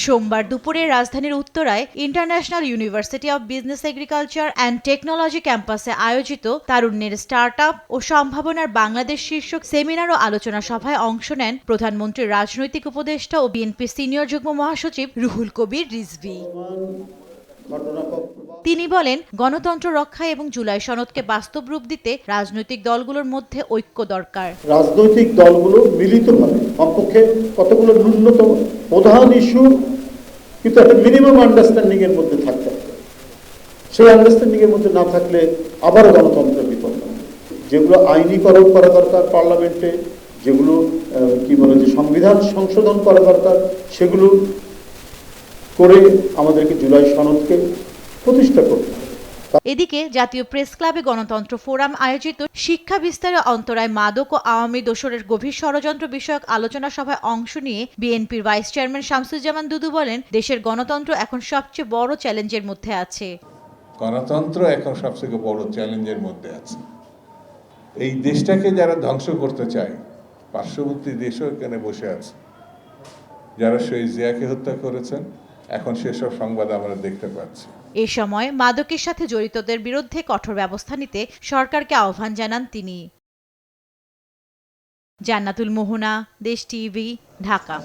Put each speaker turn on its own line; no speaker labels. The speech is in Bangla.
সোমবার দুপুরে রাজধানীর উত্তরায় International University of Business Agriculture and Technology ক্যাম্পাসে আয়োজিত তারুণ্যের স্টার্টআপ ও সম্ভাবনার বাংলাদেশ শীর্ষক সেমিনার ও আলোচনা সভায় অংশ নেন প্রধানমন্ত্রীর রাজনৈতিক উপদেষ্টা ও বিএনপির সিনিয়র যুগ্ম মহাসচিব রুহুল কবির রিজভী। তিনি বলেন, গণতন্ত্র রক্ষায় এবং জুলাই সনদকে বাস্তব রূপ দিতে রাজনৈতিক দলগুলোর মধ্যে ঐক্য দরকার।
রাজনৈতিক দলগুলো মিলিতভাবে কমপক্ষে কতগুলো ন্যূনতম প্রধান ইস্যু কিন্তু একটা মিনিমাম আন্ডারস্ট্যান্ডিং এর মধ্যে থাকতে হবে। সেই আন্ডারস্ট্যান্ডিং এর মধ্যে না থাকলে আবারও গণতন্ত্রের বিপদ হবে। যেগুলো আইনীকরণ করা দরকার পার্লামেন্টে, যেগুলো কি বলে যে সংবিধান সংশোধন করা দরকার, সেগুলো করে আমাদেরকে জুলাই সনদকে প্রতিষ্ঠা করতে হবে।
এদিকে জাতীয় প্রেস ক্লাবে গণতন্ত্র ফোরাম আয়োজিত শিক্ষা বিস্তারে অন্তরায় মাদক ও আওয়ামী দোসরের গভীর ষড়যন্ত্র বিষয়ক আলোচনা সভায় অংশ নিয়ে বিএনপির ভাইস চেয়ারম্যান শামসুজ্জামান দুদু বলেন, দেশের গণতন্ত্র এখন সবচেয়ে বড় চ্যালেঞ্জের মধ্যে আছে।
গণতন্ত্র এখন সবচেয়ে বড় চ্যালেঞ্জের মধ্যে আছে। এই দেশটাকে যারা ধ্বংস করতে চায়, পার্শ্ববর্তী দেশও এখানে বসে আছে। যারা শহীদ জিয়াকে হত্যা করেছেন, এখন সেসব সংবাদ আমরা দেখতে পাচ্ছি।
এ সময় মাদকের সাথে জড়িতদের বিরুদ্ধে কঠোর ব্যবস্থা নিতে সরকারকে আহ্বান জানান তিনি। জান্নাতুল মোহনা, দেশ টিভি, ঢাকা।